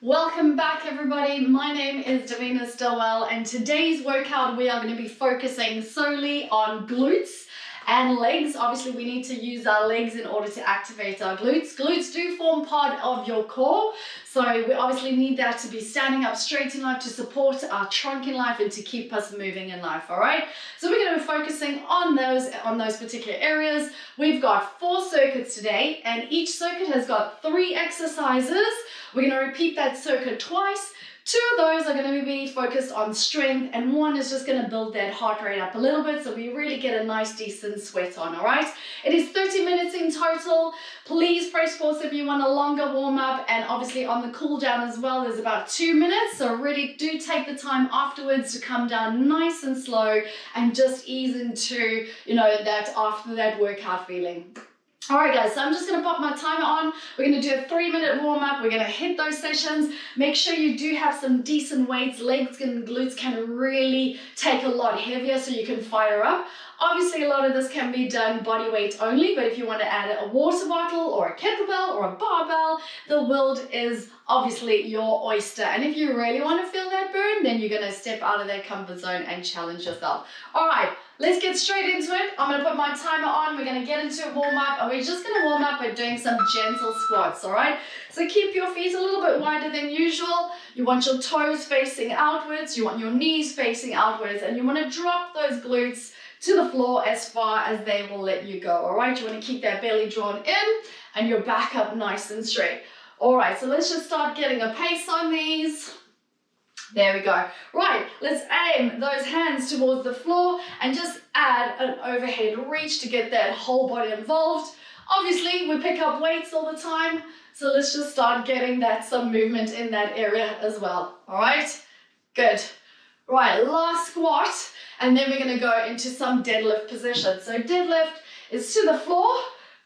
Welcome back everybody, my name is Davina Stillwell and today's workout we are going to be focusing solely on glutes and legs. Obviously we need to use our legs in order to activate our glutes. Glutes do form part of your core, so we obviously need that to be standing up straight in life to support our trunk in life and to keep us moving in life, alright? So we're going to be focusing on those particular areas. We've got 4 circuits today and each circuit has got 3 exercises. We're going to repeat that circuit twice. 2 of those are going to be focused on strength and 1 is just going to build that heart rate up a little bit so we really get a nice decent sweat on, alright? It is 30 minutes in total. Please press pause if you want a longer warm up, and obviously on the cool down as well there's about 2 minutes, so really do take the time afterwards to come down nice and slow and just ease into, that after that workout feeling. Alright guys, so I'm just going to pop my timer on. We're going to do a 3-minute warm-up. We're going to hit those sessions. Make sure you do have some decent weights. Legs and glutes can really take a lot heavier so you can fire up. Obviously a lot of this can be done body weight only, but if you want to add a water bottle or a kettlebell or a barbell, the world is obviously your oyster. And if you really want to feel that burn, then you're going to step out of that comfort zone and challenge yourself. Alright, let's get straight into it. I'm going to put my timer on. We're going to get into a warm-up, and we're just going to warm up by doing some gentle squats, alright? So keep your feet a little bit wider than usual. You want your toes facing outwards. You want your knees facing outwards, and you want to drop those glutes to the floor as far as they will let you go, alright? You want to keep that belly drawn in and your back up nice and straight. Alright, so let's just start getting a pace on these. There we go. Right, let's aim those hands towards the floor and just add an overhead reach to get that whole body involved. Obviously, we pick up weights all the time, so let's just start getting some movement in that area as well, alright? Good. Right, last squat. And then we're going to go into some deadlift position. So deadlift is to the floor,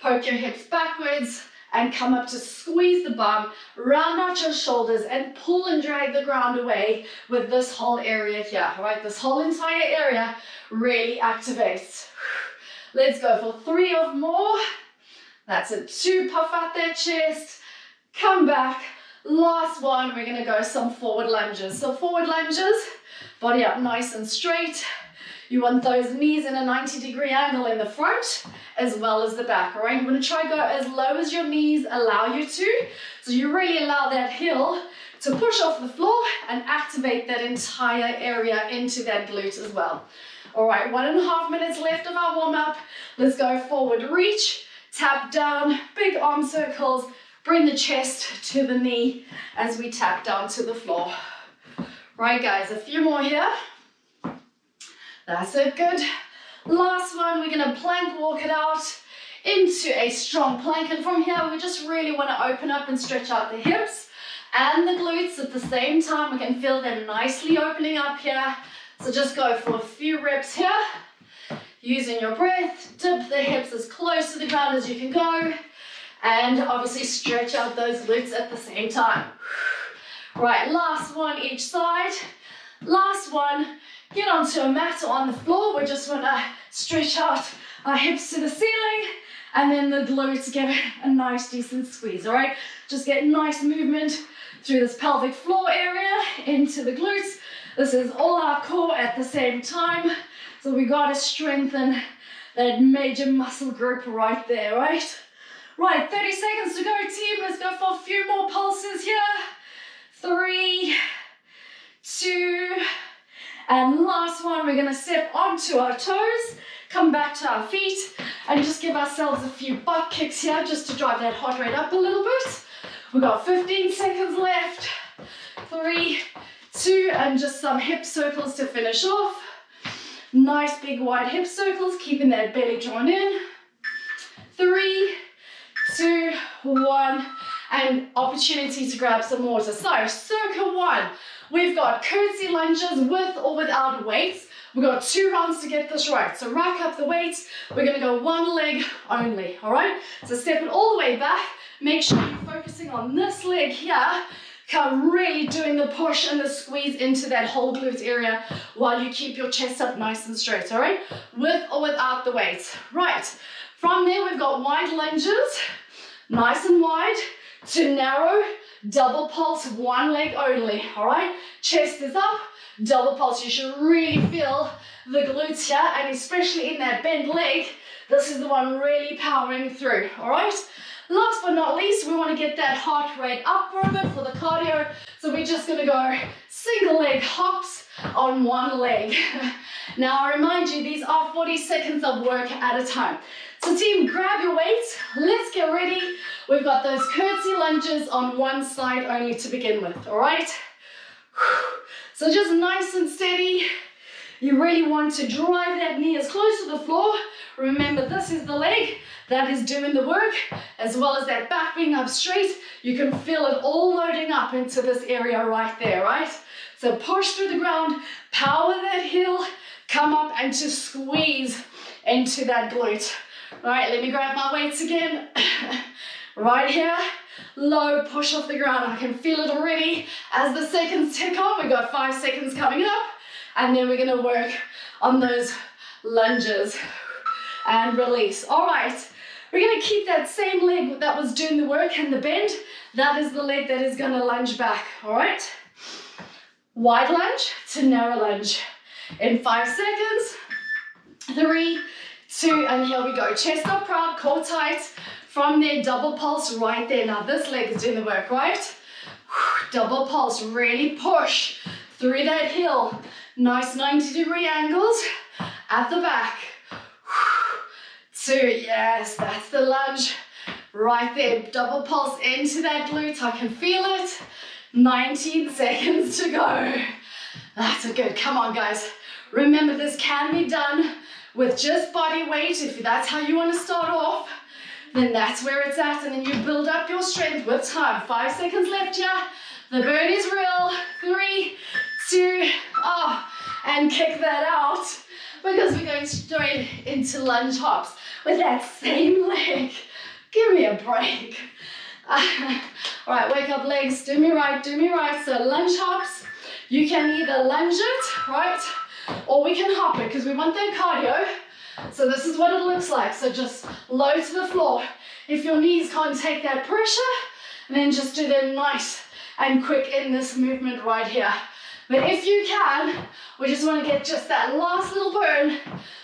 poke your hips backwards and come up to squeeze the bum, round out your shoulders and pull and drag the ground away with this whole area here, right? This whole entire area really activates. Let's go for 3 or more. That's it. 2, puff out that chest, come back. Last one, we're going to go some forward lunges. So forward lunges, body up nice and straight. You want those knees in a 90-degree angle in the front as well as the back, all right? You want to try to go as low as your knees allow you to. So you really allow that heel to push off the floor and activate that entire area into that glute as well. All right, 1.5 minutes left of our warm-up. Let's go forward reach, tap down, big arm circles, bring the chest to the knee as we tap down to the floor. Right guys, a few more here. That's it, good. Last one, we're going to plank walk it out into a strong plank. And from here, we just really want to open up and stretch out the hips and the glutes at the same time. We can feel them nicely opening up here. So just go for a few reps here. Using your breath, dip the hips as close to the ground as you can go. And obviously stretch out those glutes at the same time. Right, last one each side. Last one. Get onto a mat or on the floor. We just want to stretch out our hips to the ceiling and then the glutes get a nice decent squeeze, all right? Just get nice movement through this pelvic floor area into the glutes. This is all our core at the same time. So we got to strengthen that major muscle group right there, right? Right, 30 seconds to go, team. Let's go for a few more pulses here. 3, 2, and last one, we're going to step onto our toes, come back to our feet, and just give ourselves a few butt kicks here just to drive that heart rate up a little bit. We've got 15 seconds left. 3, 2, and just some hip circles to finish off. Nice big wide hip circles, keeping that belly drawn in. 3, 2, 1, and opportunity to grab some water. So, circle 1. We've got curtsy lunges with or without weights. We've got 2 rounds to get this right. So rack up the weights. We're going to go 1 leg only, all right? So step it all the way back. Make sure you're focusing on this leg here. Really doing the push and the squeeze into that whole glute area while you keep your chest up nice and straight, all right? With or without the weights. Right. From there, we've got wide lunges. Nice and wide to narrow double pulse, one leg only, all right? Chest is up, double pulse. You should really feel the glutes here, and especially in that bent leg, this is the one really powering through, all right? Last but not least, we want to get that heart rate up for a bit for the cardio. So we're just going to go single leg hops on one leg. Now, I remind you, these are 40 seconds of work at a time. So team, grab your weights. Let's get ready. We've got those curtsy lunges on one side only to begin with, all right? So just nice and steady. You really want to drive that knee as close to the floor. Remember, this is the leg that is doing the work, as well as that back being up straight. You can feel it all loading up into this area right there, right? So push through the ground, power that heel, come up and just squeeze into that glute. All right, let me grab my weights again. Right here, low, push off the ground. I can feel it already as the seconds tick on. We've got 5 seconds coming up, and then we're gonna work on those lunges and release. All right, we're gonna keep that same leg that was doing the work and the bend. That is the leg that is gonna lunge back, all right? Wide lunge to narrow lunge. In 5 seconds, 3, 2, and here we go. Chest up proud, core tight. From there, double pulse right there. Now this leg is doing the work, right? Double pulse, really push through that heel. Nice 90-degree angles at the back. 2, yes, that's the lunge right there. Double pulse into that glute, I can feel it. 19 seconds to go. That's a good, come on guys. Remember, this can be done with just body weight. If that's how you want to start off, then that's where it's at, and then you build up your strength with time. 5 seconds left here. The burn is real. 3, 2, and kick that out, because we're going straight into lunge hops with that same leg. Give me a break. All right, wake up legs, do me right, do me right. So lunge hops, you can either lunge it, right? Or we can hop it, because we want that cardio. So this is what it looks like. So just low to the floor. If your knees can't take that pressure, then just do them nice and quick in this movement right here. But if you can, we just want to get just that last little burn.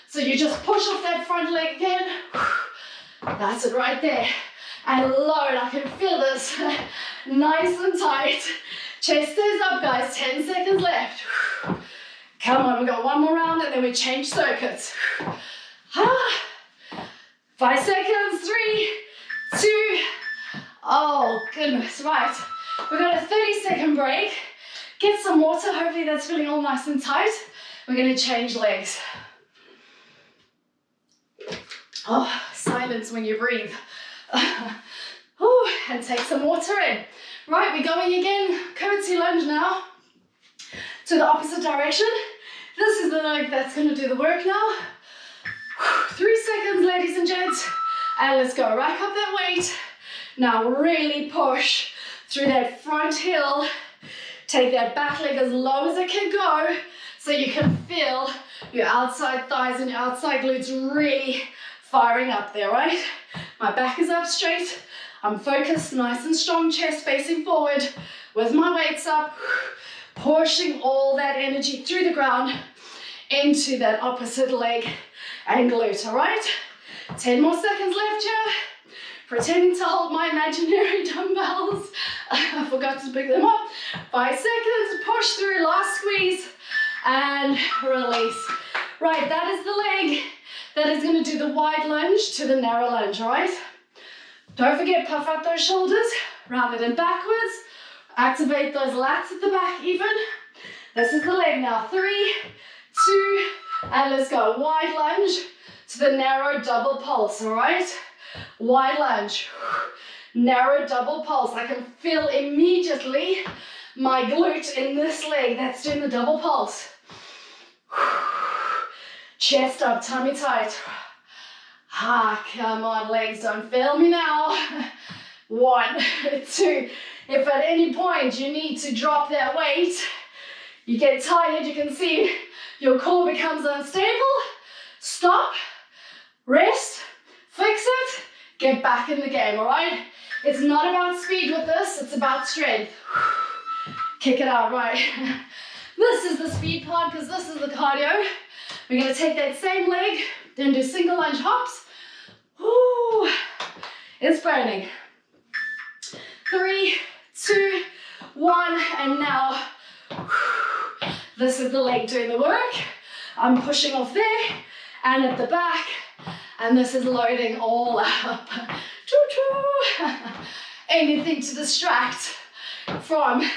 So you just push off that front leg again. That's it right there. And load, I can feel this. Nice and tight. Chest stays up, guys. 10 seconds left. Come on, we've got one more round and then we change circuits. 5 seconds, 3, 2, oh goodness, right. We've got a 30-second break. Get some water, hopefully that's feeling all nice and tight. We're gonna change legs. Oh, silence when you breathe. And take some water in. Right, we're going again, curtsy lunge now to the opposite direction. This is the leg that's gonna do the work now. 3 seconds, ladies and gents, and let's go. Rack up that weight. Now really push through that front heel. Take that back leg as low as it can go, so you can feel your outside thighs and your outside glutes really firing up there, right? My back is up straight. I'm focused, nice and strong, chest facing forward with my weights up, pushing all that energy through the ground into that opposite leg and glute, all right? 10 more seconds left here. Pretending to hold my imaginary dumbbells. I forgot to pick them up. 5 seconds, push through, last squeeze, and release. Right, that is the leg that is gonna do the wide lunge to the narrow lunge, all right? Don't forget, puff out those shoulders, round it in backwards, activate those lats at the back even. This is the leg now. 3, 2, and let's go. Wide lunge to the narrow double pulse, all right? Wide lunge, narrow double pulse. I can feel immediately my glute in this leg that's doing the double pulse. Chest up, tummy tight. Come on, legs, don't fail me now. 1, 2. If at any point you need to drop that weight, you get tired, you can see your core becomes unstable, stop, rest, fix it, get back in the game, all right? It's not about speed with this, it's about strength. Kick it out, right? This is the speed part because this is the cardio. We're gonna take that same leg, then do single lunge hops. Woo! It's burning. 3, 2, 1, and now this is the leg doing the work. I'm pushing off there and at the back, and this is loading all up. Choo-choo! Anything to distract from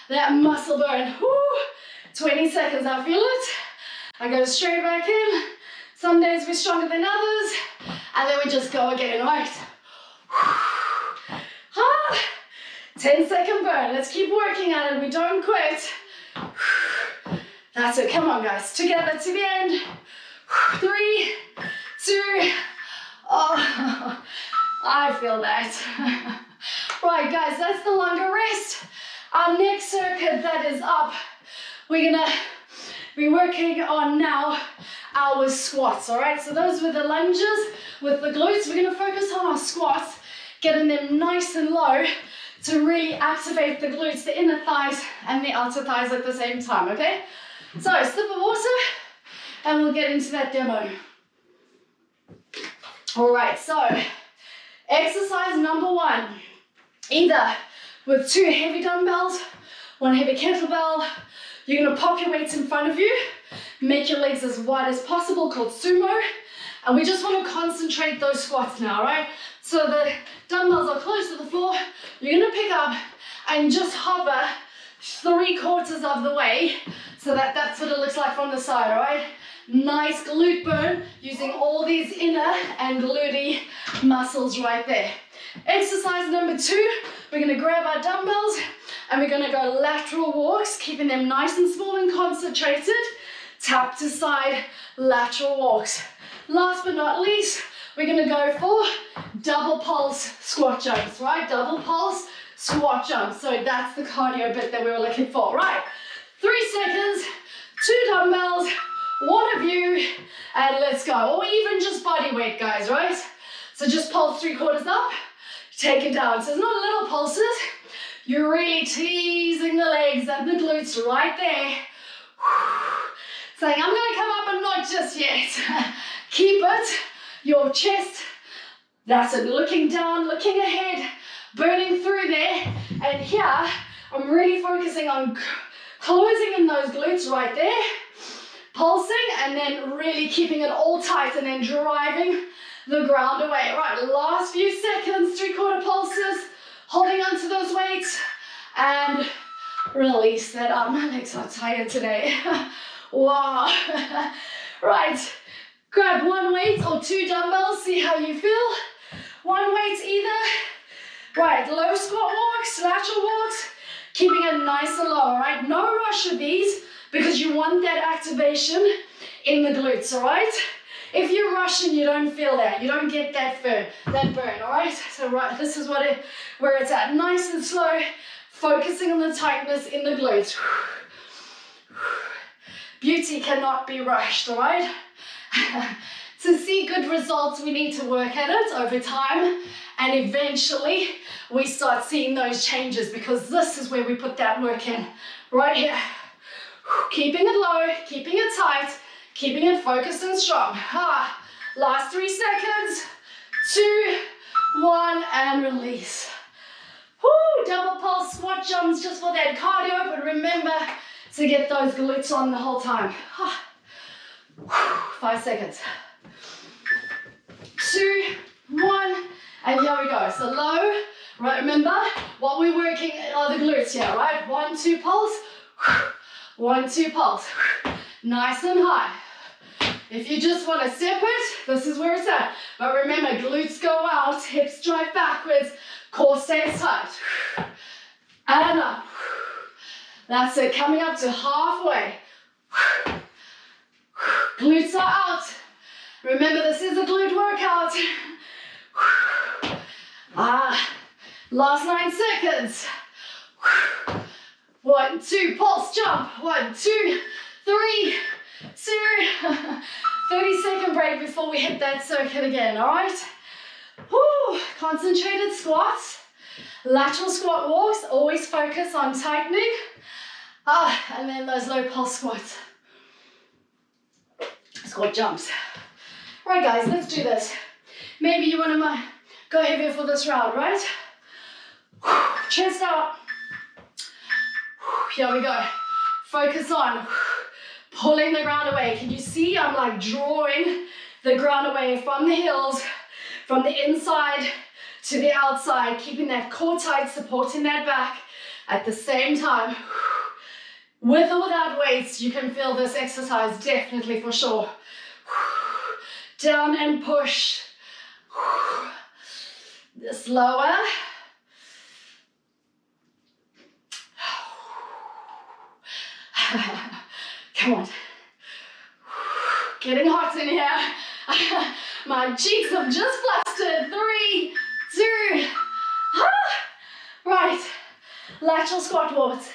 that muscle burn. Woo! 20 seconds, I feel it. I go straight back in. Some days we're stronger than others, and then we just go again, right? 10-second burn. Let's keep working at it. We don't quit. That's it. Come on, guys. Together to the end. 3, 2. Oh, I feel that. Right, guys, that's the longer rest. Our next circuit that is up, we're gonna be working on now our squats, all right? So those were the lunges with the glutes. We're gonna focus on our squats, getting them nice and low to really activate the glutes, the inner thighs and the outer thighs at the same time, okay? So sip of water and we'll get into that demo. All right, so exercise number 1, either with 2 heavy dumbbells, 1 heavy kettlebell. You're gonna pop your weights in front of you, make your legs as wide as possible, called sumo, and we just wanna concentrate those squats now, right? So the dumbbells are close to the floor, you're gonna pick up and just hover 3/4 of the way, so that's what it looks like from the side, all right? Nice glute burn, using all these inner and glutey muscles right there. Exercise number 2, we're gonna grab our dumbbells and we're gonna go lateral walks, keeping them nice and small and concentrated. Tap to side lateral walks. Last but not least, we're gonna go for double pulse squat jumps, right? Double pulse squat jumps. So that's the cardio bit that we were looking for, right? 3 seconds, 2 dumbbells, 1 of you, and let's go. Or even just body weight, guys, right? So just pulse 3/4 up, take it down. So it's not little pulses. You're really teasing the legs and the glutes right there. Saying, I'm gonna come up and not just yet. Keep it, your chest, that's it, looking down, looking ahead, burning through there. And here, I'm really focusing on closing in those glutes right there, pulsing, and then really keeping it all tight and then driving the ground away. Right, last few seconds, 3/4 pulses, holding onto those weights, and release that up. My legs are tired today. Wow. Right, grab 1 weight or 2 dumbbells, see how you feel. 1 weight either. Right, low squat walks, lateral walks, keeping it nice and low, all right? No rush with these because you want that activation in the glutes, all right? If you're rushing, you don't feel that. You don't get that burn, all right? So right, this is where it's at. Nice and slow, focusing on the tightness in the glutes. Beauty cannot be rushed, all right? To see good results, we need to work at it over time, and eventually we start seeing those changes, because this is where we put that work in, right here. Keeping it low, keeping it tight, keeping it focused and strong. Last 3 seconds, 2, 1, and release. Woo, double pulse squat jumps just for that cardio, but remember to get those glutes on the whole time. 5 seconds. 2, 1, and here we go. So low, right, remember what we're working are the glutes here, right? 1, 2 pulse, 1, 2 pulse. Nice and high. If you just want to separate, this is where it's at. But remember, glutes go out, hips drive backwards, core stays tight. And up. That's it, coming up to halfway. Glutes are out. Remember, this is a glute workout. Last 9 seconds. 1, 2, pulse jump. 1, 2, 3, 2. 30-second break before we hit that circuit again, all right? Woo. Concentrated squats. Lateral squat walks, always focus on tightening. And then those low pulse squats. Squat jumps. Right guys, let's do this. Maybe you want to go heavier for this round, right? Chest out. Here we go. Focus on pulling the ground away. Can you see I'm like drawing the ground away from the heels, from the inside to the outside, keeping that core tight, supporting that back at the same time. With or without weights, you can feel this exercise definitely for sure. Down and push. Slower. Come on. Getting hot in here. My cheeks have just flustered. 3, 2, right. Lateral squat walks.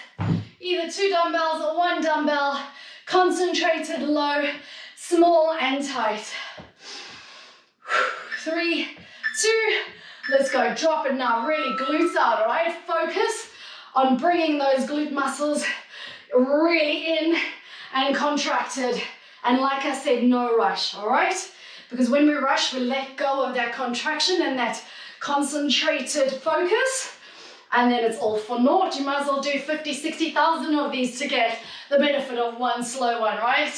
Either 2 dumbbells or 1 dumbbell. Concentrated, low, small and tight. 3, 2, let's go. Drop it now. Really glutes out, all right? Focus on bringing those glute muscles really in and contracted. And like I said, no rush, all right? Because when we rush, we let go of that contraction and that concentrated focus. And then it's all for naught. You might as well do 50, 60,000 of these to get the benefit of one slow one, right?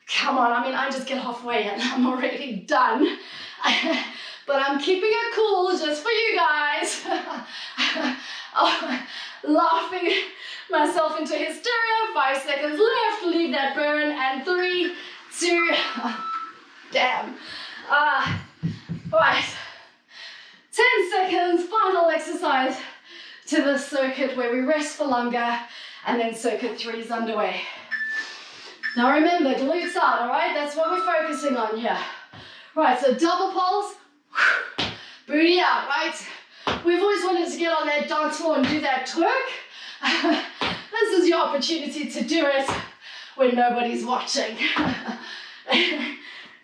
Come on, I mean, I just get halfway and I'm already done. But I'm keeping it cool just for you guys. Laughing myself into hysteria. 5 seconds left, leave that burn. And 3, 2, damn. Right. 10 seconds, final exercise to the circuit where we rest for longer, and then circuit 3 is underway. Now remember, glutes out, all right? That's what we're focusing on here. Right, so double pulse, booty out, right? We've always wanted to get on that dance floor and do that twerk. This is your opportunity to do it when nobody's watching.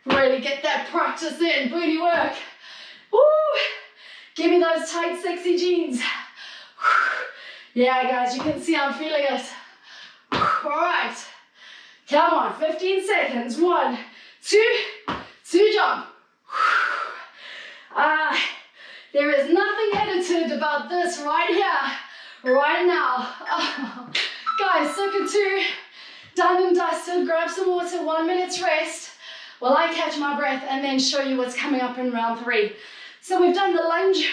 Really get that practice in, booty work. Woo! Give me those tight, sexy jeans. Yeah, guys, you can see I'm feeling it. All right. Come on, 15 seconds. 1, 2, 2 jump. There is nothing edited about this right here, right now. Guys, circuit 2, done and dusted. Grab some water, 1 minute's rest while I catch my breath and then show you what's coming up in round 3. So we've done the lunge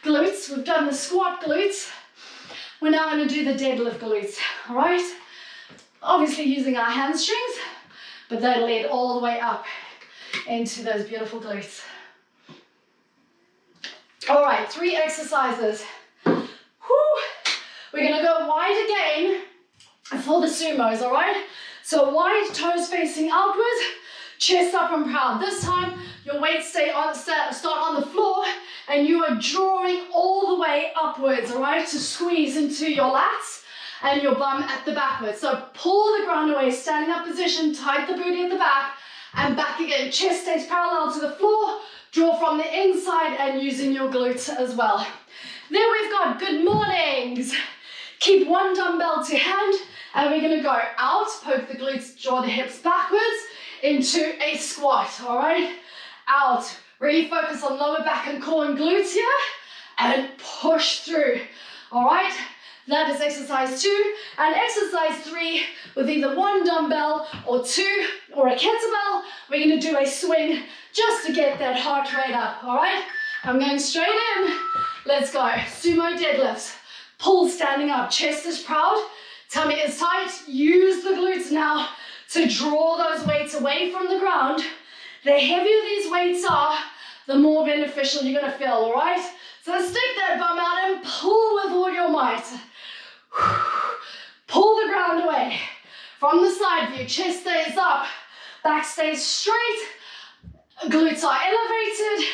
glutes, we've done the squat glutes. We're now going to do the deadlift glutes, all right? Obviously using our hamstrings, but that'll lead all the way up into those beautiful glutes. All right, 3 exercises. Whew. We're going to go wide again for the sumos, all right? So wide, toes facing outwards, chest up and proud. This time, your weights start on the floor and you are drawing all the way upwards, all right, to squeeze into your lats and your bum at the backwards. So pull the ground away, standing up position, tight the booty at the back and back again. Chest stays parallel to the floor, draw from the inside and using your glutes as well. Then we've got good mornings. Keep 1 dumbbell to hand and we're gonna go out, poke the glutes, draw the hips backwards into a squat, all right? Out, really focus on lower back and core and glutes here and push through, all right? That is exercise 2. And exercise 3 with either 1 dumbbell or 2 or a kettlebell, we're gonna do a swing just to get that heart rate up, all right? I'm going straight in. Let's go. Sumo deadlifts. Pull standing up, chest is proud, tummy is tight. Use the glutes now to draw those weights away from the ground. The heavier these weights are, the more beneficial you're gonna feel, all right? So stick that bum out and pull with all your might. Pull the ground away. From the side view, chest stays up, back stays straight, glutes are elevated,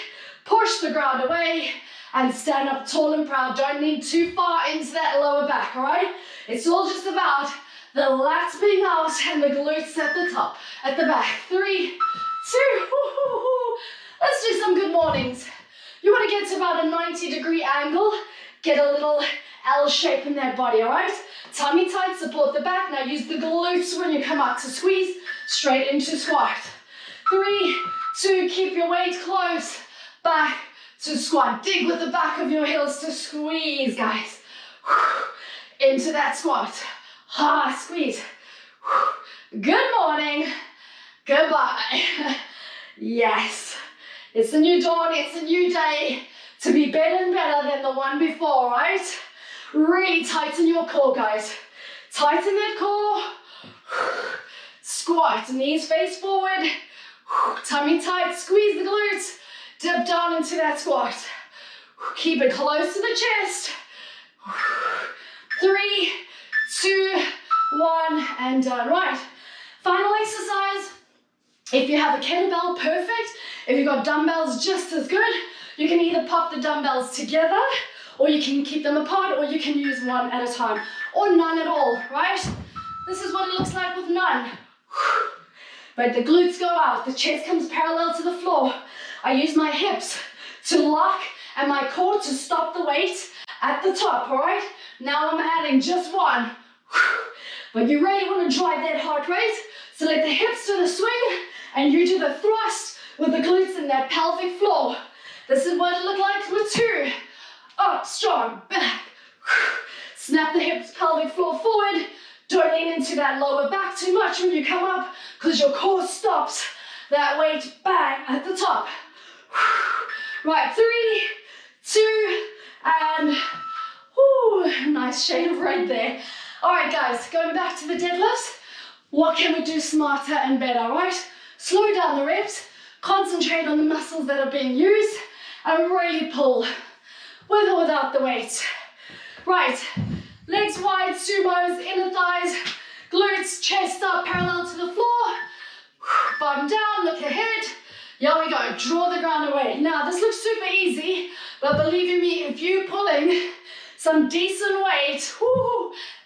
push the ground away, and stand up tall and proud. Don't need too far into that lower back, all right? It's all just about the lats being out and the glutes at the top, at the back. 3, 2, Let's do some good mornings. You want to get to about a 90-degree angle, get a little L shape in that body, all right? Tummy tight, support the back. Now use the glutes when you come up to squeeze, straight into squat. 3, 2, keep your weight close, back to squat. Dig with the back of your heels to squeeze, guys. Into that squat. Squeeze. Good morning. Goodbye. Yes. It's a new dawn. It's a new day to be better and better than the one before, right? Really tighten your core, guys. Tighten that core. Squat. Knees face forward. Tummy tight. Squeeze the glutes. Dip down into that squat. Keep it close to the chest. 3, 2, 1, and done. Right. Final exercise. If you have a kettlebell, perfect. If you've got dumbbells, just as good. You can either pop the dumbbells together, or you can keep them apart, or you can use one at a time, or none at all, right? This is what it looks like with none. But the glutes go out, the chest comes parallel to the floor. I use my hips to lock and my core to stop the weight at the top, all right? Now I'm adding just one. But you really want to drive that heart rate, so let the hips do the swing and you do the thrust with the glutes in that pelvic floor. This is what it looks like with 2. Up, strong, back. Snap the hips, pelvic floor forward. Don't lean into that lower back too much when you come up, because your core stops that weight bang at the top. Right, 3, 2, and nice shade of red there. All right, guys, going back to the deadlifts. What can we do smarter and better, right? Slow down the reps, concentrate on the muscles that are being used, and really pull, with or without the weight. Right, legs wide, sumos, inner thighs, glutes, chest up, parallel to the floor. Bottom down, look ahead. Here we go, draw the ground away. Now, this looks super easy, but believe you me, if you're pulling some decent weight,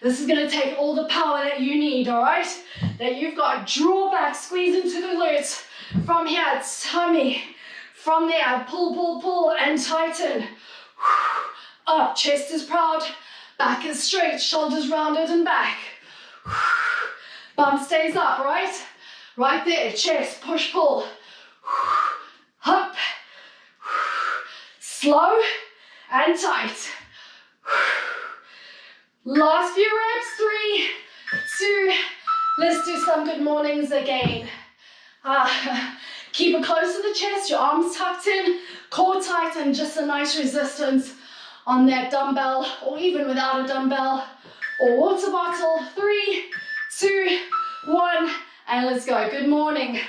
this is gonna take all the power that you need, all right? That you've got. Draw back, squeeze into the glutes. From here, tummy. From there, pull, pull, pull, and tighten. Up, chest is proud, back is straight, shoulders rounded and back. Bum stays up, right? Right there, chest, push, pull. Up. Slow and tight. Last few reps, 3, 2, let's do some good mornings again. Keep it close to the chest, your arms tucked in, core tight, and just a nice resistance on that dumbbell, or even without a dumbbell or water bottle. 3, 2, 1, and let's go. Good morning.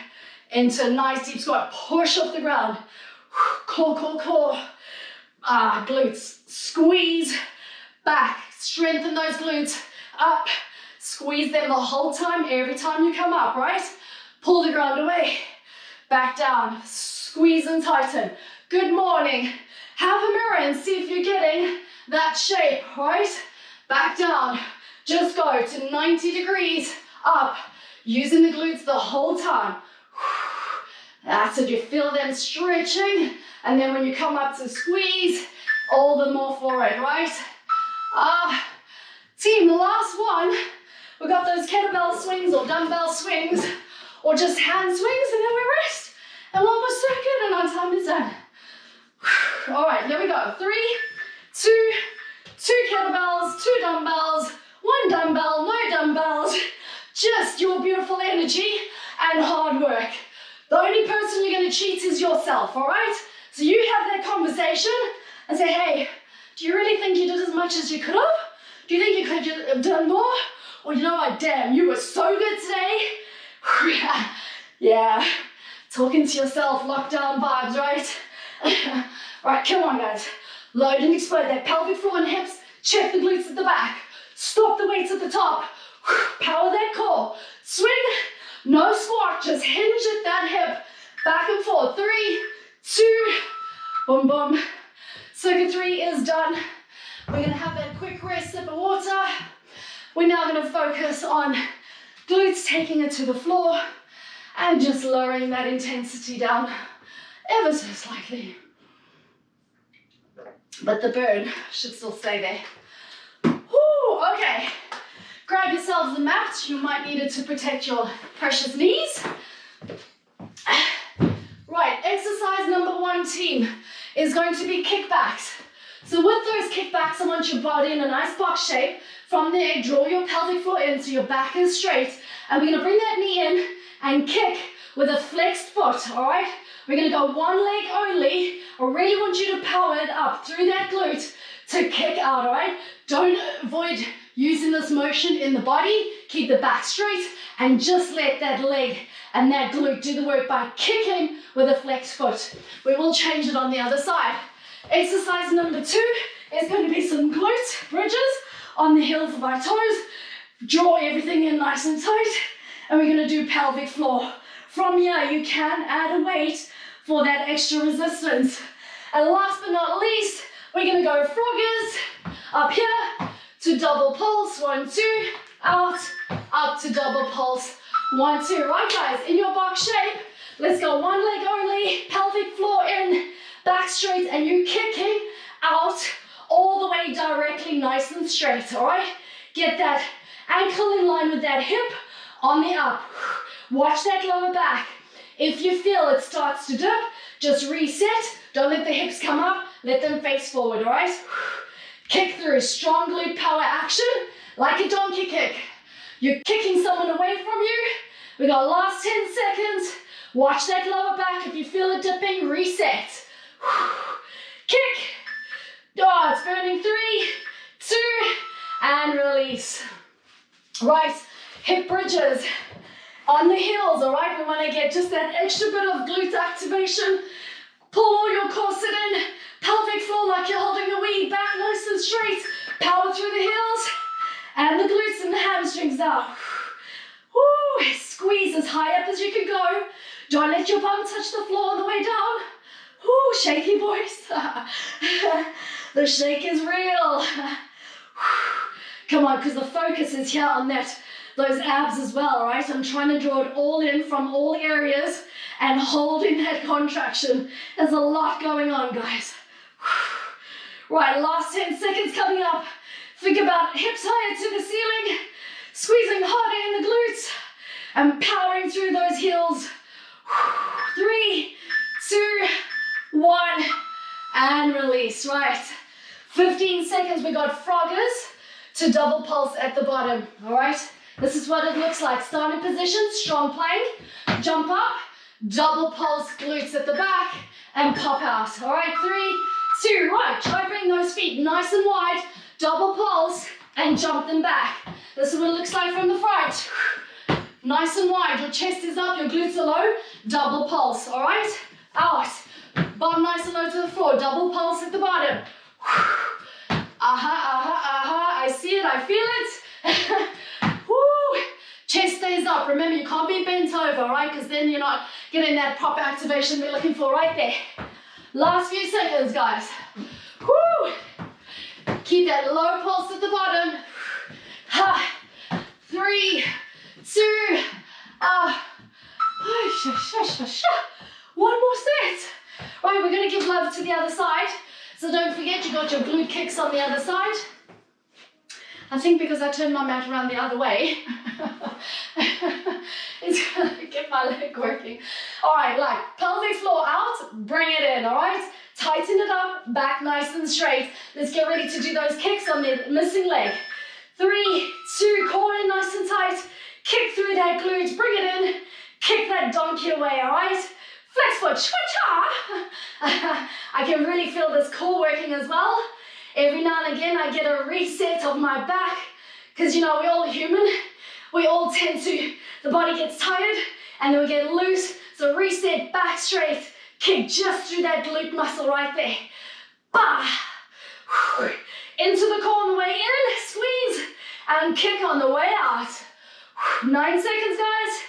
Into a nice deep squat. Push off the ground. Core, core, core. Glutes. Squeeze. Back. Strengthen those glutes. Up. Squeeze them the whole time, every time you come up, right? Pull the ground away. Back down. Squeeze and tighten. Good morning. Have a mirror and see if you're getting that shape, right? Back down. Just go to 90 degrees. Up. Using the glutes the whole time. That's it. You feel them stretching. And then when you come up to squeeze, all the more for it, right? Team, the last one. We got those kettlebell swings or dumbbell swings or just hand swings, and then we rest. And one more second and our time is done. All right, here we go. 3, 2, 2 kettlebells, 2 dumbbells, 1 dumbbell, no dumbbells. Just your beautiful energy and hard work. The only person you're going to cheat is yourself, all right? So you have that conversation and say, hey, do you really think you did as much as you could have? Do you think you could have done more? Or you know what, damn, you were so good today. Yeah, talking to yourself, lockdown vibes, right? Right, come on, guys. Load and explode that pelvic floor and hips. Check the glutes at the back. Stop the weights at the top. Power that core. Swing. No squat, just hinge at that hip. Back and forth. 3, 2, boom, boom. Circuit 3 is done. We're gonna have that quick rest, sip of water. We're now gonna focus on glutes, taking it to the floor and just lowering that intensity down ever so slightly. But the burn should still stay there. Woo, okay. Grab yourselves a mat. You might need it to protect your precious knees. Right, exercise number 1, team, is going to be kickbacks. So with those kickbacks, I want your body in a nice box shape. From there, draw your pelvic floor in so your back is straight. And we're going to bring that knee in and kick with a flexed foot, all right? We're going to go one leg only. I really want you to power it up through that glute to kick out, all right? Don't avoid using this motion in the body. Keep the back straight and just let that leg and that glute do the work by kicking with a flexed foot. We will change it on the other side. Exercise number 2 is going to be some glute bridges on the heels of our toes. Draw everything in nice and tight, and we're going to do pelvic floor. From here, you can add a weight for that extra resistance. And last but not least, we're going to go froggers up here to double pulse. 1, 2, out, up to double pulse. 1, 2. Right, guys, in your box shape, let's go one leg only, pelvic floor in, back straight, and you kicking out all the way directly nice and straight, all right? Get that ankle in line with that hip on the up. Watch that lower back. If you feel it starts to dip, just reset. Don't let the hips come up. Let them face forward, all right? Kick through. Strong glute power action, like a donkey kick. You're kicking someone away from you. We got last 10 seconds. Watch that lower back. If you feel it dipping, reset. Kick. Oh, it's burning. 3, 2, and release. Right, hip bridges on the heels, all right? We want to get just that extra bit of glute activation. Pull all your corset in, pelvic floor like you're holding a wee, back nice and straight. Power through the heels, and the glutes and the hamstrings down. Woo, squeeze as high up as you can go. Don't let your bum touch the floor on the way down. Woo, shaky voice. The shake is real. Come on, because the focus is here on those abs as well, all right? I'm trying to draw it all in from all areas and holding that contraction. There's a lot going on, guys. Right, last 10 seconds coming up. Think about hips higher to the ceiling, squeezing harder in the glutes, and powering through those heels. 3, 2, 1, and release. Right, 15 seconds. We got froggers to double pulse at the bottom, all right? This is what it looks like. Starting position, strong plank, jump up, double pulse glutes at the back, and pop out, all right? 3, 2, right, try bring those feet nice and wide, double pulse, and jump them back. This is what it looks like from the front. Nice and wide, your chest is up, your glutes are low, double pulse, all right? Out, bum nice and low to the floor, double pulse at the bottom. I see it, I feel it. Woo! Chest stays up. Remember, you can't be bent over, right? Because then you're not getting that pop activation we're looking for right there. Last few seconds, guys. Woo! Keep that low pulse at the bottom. 3, 2, one more set. Right, we're going to give love to the other side. So don't forget, you got your glute kicks on the other side. I think because I turned my mat around the other way, it's going to get my leg working. All right, like pelvic floor out, bring it in, all right? Tighten it up, back nice and straight. Let's get ready to do those kicks on the missing leg. 3, 2, core in nice and tight. Kick through that glute, bring it in. Kick that donkey away, all right? Flex foot, cha-cha. I can really feel this core working as well. Every now and again, I get a reset of my back because, you know, we're all human. We all tend to, the body gets tired and then we get loose. So reset, back straight, kick just through that glute muscle right there. Bah. Into the core on the way in, squeeze, and kick on the way out. 9 seconds, guys.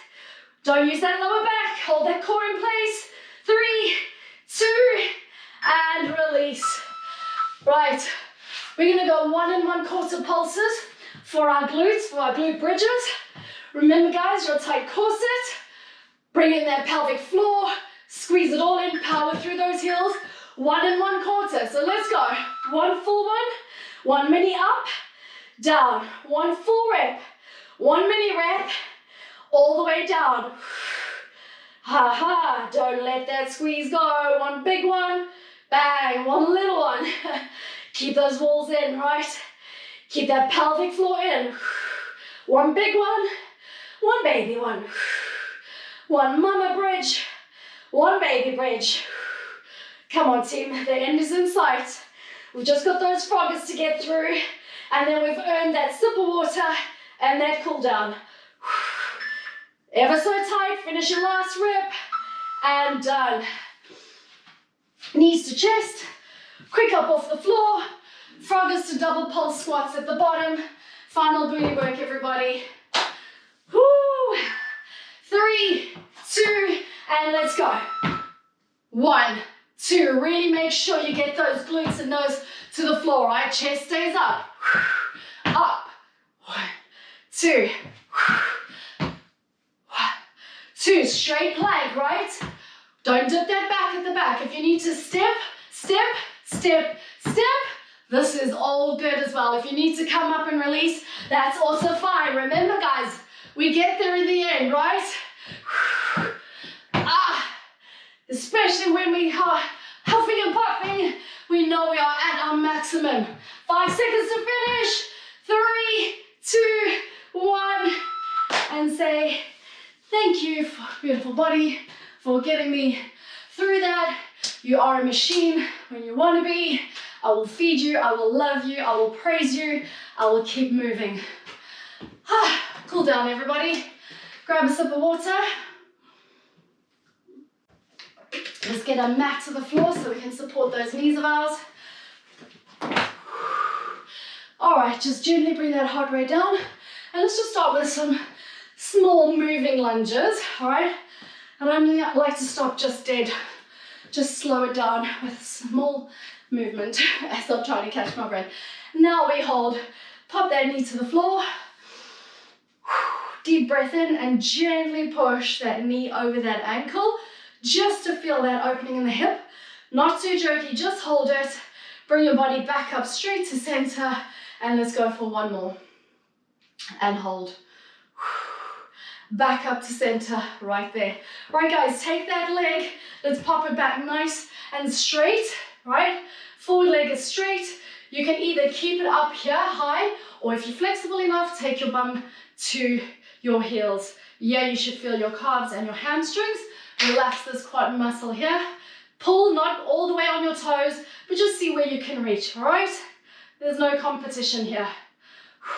Don't use that lower back. Hold that core in place. 3, 2, and release. Right, we're gonna go 1 1/4 pulses for our glutes, for our glute bridges. Remember, guys, your tight corset. Bring in that pelvic floor. Squeeze it all in, power through those heels. 1 1/4. So let's go. 1 full one, 1 mini up, down, 1 full rep, 1 mini rep, all the way down. Ha ha, don't let that squeeze go. 1 big one, bang, 1 little one. Keep those walls in, right? Keep that pelvic floor in. 1 big one, 1 baby one. 1 mama bridge, 1 baby bridge. Come on team, the end is in sight. We've just got those froggers to get through, and then we've earned that sip of water and that cool down. Ever so tight, finish your last rep, and done. Knees to chest, quick up off the floor, froggers to double pulse squats at the bottom. Final booty work, everybody. Woo! 3, 2, and let's go. 1, 2, really make sure you get those glutes and nose to the floor, right? Chest stays up. Up. 1, 2. 1, 2, straight plank, right? Don't dip that back at the back. If you need to step, step, step, step, this is all good as well. If you need to come up and release, that's also fine. Remember guys, we get there in the end, right? Especially when we are huffing and puffing, we know we are at our maximum. 5 seconds to finish. 3, 2, 1. And say, thank you, beautiful body, for getting me through that. You are a machine when you want to be. I will feed you, I will love you, I will praise you, I will keep moving. Cool down everybody. Grab a sip of water. Let's get our mat to the floor so we can support those knees of ours. All right, just gently bring that heart rate down. And let's just start with some small moving lunges, all right? I don't like to stop just dead. Just slow it down with small movement as I'm trying to catch my breath. Now we hold, pop that knee to the floor. Deep breath in and gently push that knee over that ankle just to feel that opening in the hip. Not too jerky, just hold it. Bring your body back up straight to center and let's go for 1 more. And hold. Back up to center, right there. Right guys, take that leg, let's pop it back nice and straight, right? Forward leg is straight. You can either keep it up here high, or if you're flexible enough, take your bum to your heels. Yeah, you should feel your calves and your hamstrings. Relax this quad muscle here. Pull not all the way on your toes, but just see where you can reach, all right? There's no competition here.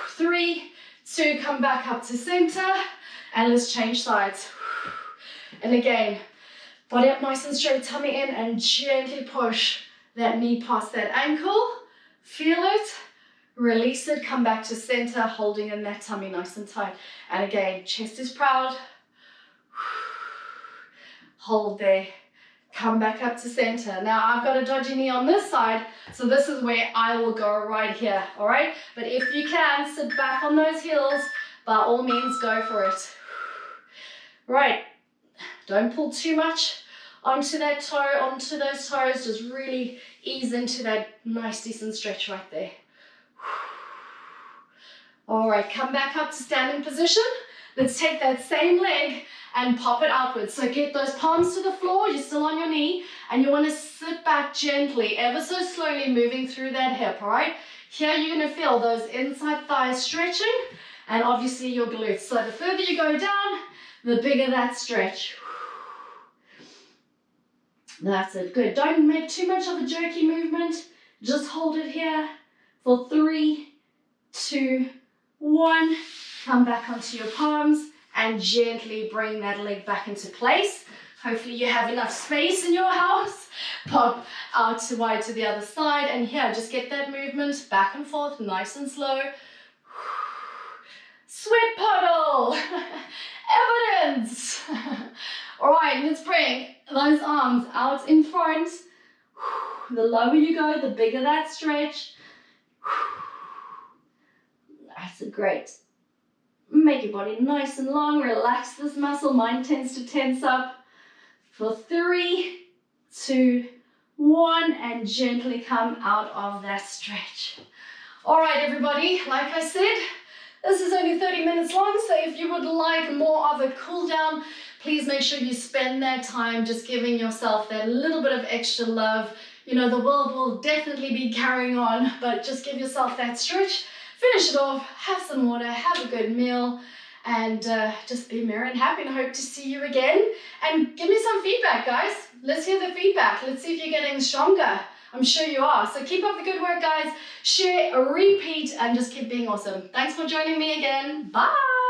3, 2, come back up to center. And let's change sides. And again, body up nice and straight, tummy in, and gently push that knee past that ankle. Feel it, release it, come back to center, holding in that tummy nice and tight. And again, chest is proud. Hold there, come back up to center. Now I've got a dodgy knee on this side, so this is where I will go right here, all right? But if you can, sit back on those heels, by all means, go for it. Right, don't pull too much onto that toe, onto those toes, just really ease into that nice decent stretch right there. All right, come back up to standing position. Let's take that same leg and pop it outwards. So get those palms to the floor, you're still on your knee, and you want to sit back gently, ever so slowly moving through that hip, all right? Here you're going to feel those inside thighs stretching, and obviously your glutes. So the further you go down, the bigger that stretch. That's it, good. Don't make too much of a jerky movement. Just hold it here for 3, 2, 1. Come back onto your palms and gently bring that leg back into place. Hopefully you have enough space in your house. Pop out to wide to the other side, and here, just get that movement back and forth, nice and slow. Sweat puddle, evidence. All right, let's bring those arms out in front. The lower you go, the bigger that stretch. That's great. Make your body nice and long, relax this muscle. Mine tends to tense up. For 3, 2, 1, and gently come out of that stretch. All right, everybody, like I said, this is only 30 minutes long, so if you would like more of a cool down, please make sure you spend that time just giving yourself that little bit of extra love. You know, the world will definitely be carrying on, but just give yourself that stretch, finish it off, have some water, have a good meal, and just be merry and happy, and I hope to see you again. And give me some feedback, guys. Let's hear the feedback. Let's see if you're getting stronger. I'm sure you are. So keep up the good work, guys. Share, repeat, and just keep being awesome. Thanks for joining me again. Bye.